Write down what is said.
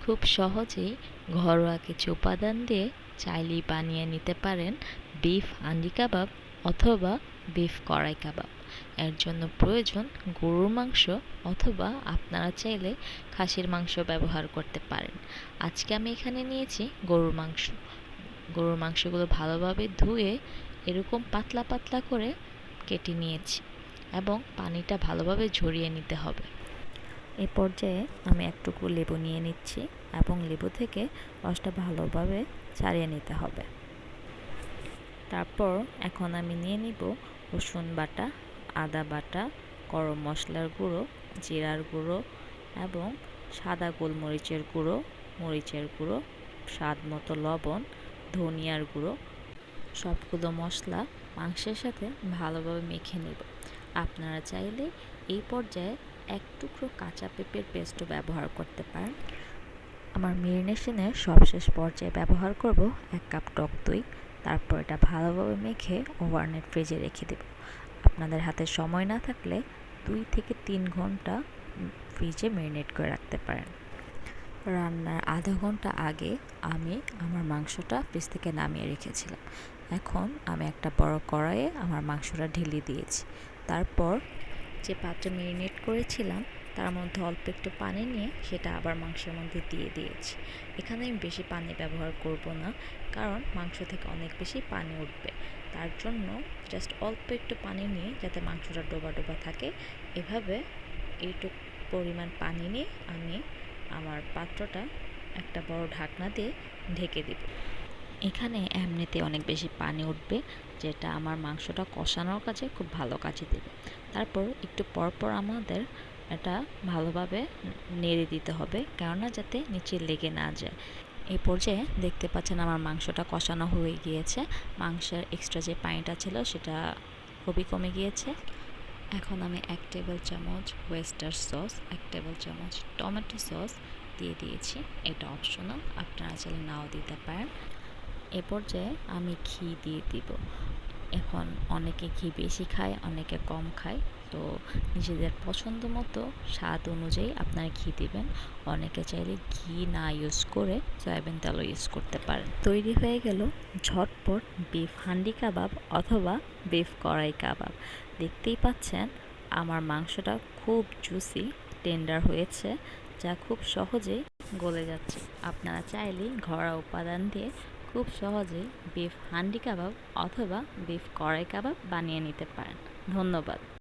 খুব সহজেই ঘরোয়া কিছু উপাদান দিয়ে চাইলেই বানিয়ে নিতে পারেন বিফ হান্ডি কাবাব অথবা বিফ কড়াই কাবাব। এর জন্য প্রয়োজন গরুর মাংস অথবা আপনারা চাইলে খাসির মাংস ব্যবহার করতে পারেন। আজকে আমি এখানে নিয়েছি গরুর মাংস। গরুর মাংসগুলো ভালোভাবে ধুয়ে এরকম পাতলা পাতলা করে কেটে নিয়েছি এবং পানিটা ভালোভাবে ঝরিয়ে নিতে হবে। এ পর্যায়ে আমি এক টুকরো লেবু নিয়ে নিচ্ছি এবং লেবু থেকে রসটা ভালোভাবে ছাড়িয়ে নিতে হবে। তারপর এখন আমি নিয়ে নিব রসুন বাটা, আদা বাটা, গরম মশলার গুঁড়ো, জিরার গুঁড়ো এবং সাদা গোলমরিচের গুঁড়ো, মরিচের গুঁড়ো, স্বাদ মতো লবণ, ধনিয়ার গুঁড়ো। সবগুলো মশলা মাংসের সাথে ভালোভাবে মেখে নেব। আপনারা চাইলে এই পর্যায়ে এক টুকরো কাঁচা পেঁপের পেস্টও ব্যবহার করতে পারেন। আমার মেরিনেশনের সবশেষ পর্যায়ে ব্যবহার করব 1 কাপ টক দই। তারপর এটা ভালোভাবে মেখে ওভারনাইট ফ্রিজে রেখে দেব। আপনাদের হাতে সময় না থাকলে 2 থেকে 3 ঘন্টা ফ্রিজে ম্যারিনেট করে রাখতে পারেন। রান্নার আধা ঘন্টা আগে আমি আমার মাংসটা ফ্রিজ থেকে নামিয়ে রেখেছিলাম। এখন আমি একটা বড় কড়াইয়ে আমার মাংসটা ঢেলে দিয়েছি। তারপর যে পাত্রে ম্যারিনেট করেছিলাম তার মধ্যে অল্প একটু পানি নিয়ে সেটা আবার মাংসের মধ্যে দিয়ে দিয়েছি। এখানে আমি বেশি পানি ব্যবহার করব না, কারণ মাংস থেকে অনেক বেশি পানি উঠবে। তার জন্য জাস্ট অল্প একটু পানি নিয়ে যাতে মাংসটা ডোবা ডোবা থাকে, এভাবে এইটুকু পরিমাণ পানি নিয়ে আমি আমার পাত্রটা একটা বড় ঢাকনা দিয়ে ঢেকে দেব। এখানে এমনিতে অনেক বেশি পানি উঠবে, যেটা আমার মাংসটা কষানোর কাজে খুব ভালো কাজে দেবে। তারপর একটু পরপর আমাদের এটা ভালোভাবে নেড়ে দিতে হবে, কেননা যাতে নিচে লেগে না যায়। এই পর্যায়ে দেখতে পাচ্ছেন আমার মাংসটা কষানো হয়ে গিয়েছে। মাংসের এক্সট্রা যে পানিটা ছিল সেটা খুবই কমে গিয়েছে। এখন আমি 1 টেবিল চামচ ওয়েস্টার সস, 1 টেবিল চামচ টমেটো সস দিয়ে দিয়েছি। এটা অপশনাল, আপনারা চাইলে নাও দিতে পারেন। এ পর্যায়ে আমি ঘি দিয়ে দিব। এখন অনেকে ঘি বেশি খায়, অনেকে কম খায়, তো নিজেদের পছন্দ মতো স্বাদ অনুযায়ী আপনারা ঘি দিবেন। অনেকে চাইলে ঘি না ইউজ করে সয়াবিন তেলও ইউজ করতে পারেন। তৈরি হয়ে গেল ঝটপট বিফ হান্ডি কাবাব অথবা বিফ কড়াই কাবাব। দেখতেই পাচ্ছেন আমার মাংসটা খুব জুসি টেন্ডার হয়েছে, যা খুব সহজেই গলে যাচ্ছে। আপনারা চাইলেই ঘরোয়া উপাদান দিয়ে খুব সহজেই বিফ হান্ডি কাবাব অথবা বিফ কড়াই কাবাব বানিয়ে নিতে পারেন। ধন্যবাদ।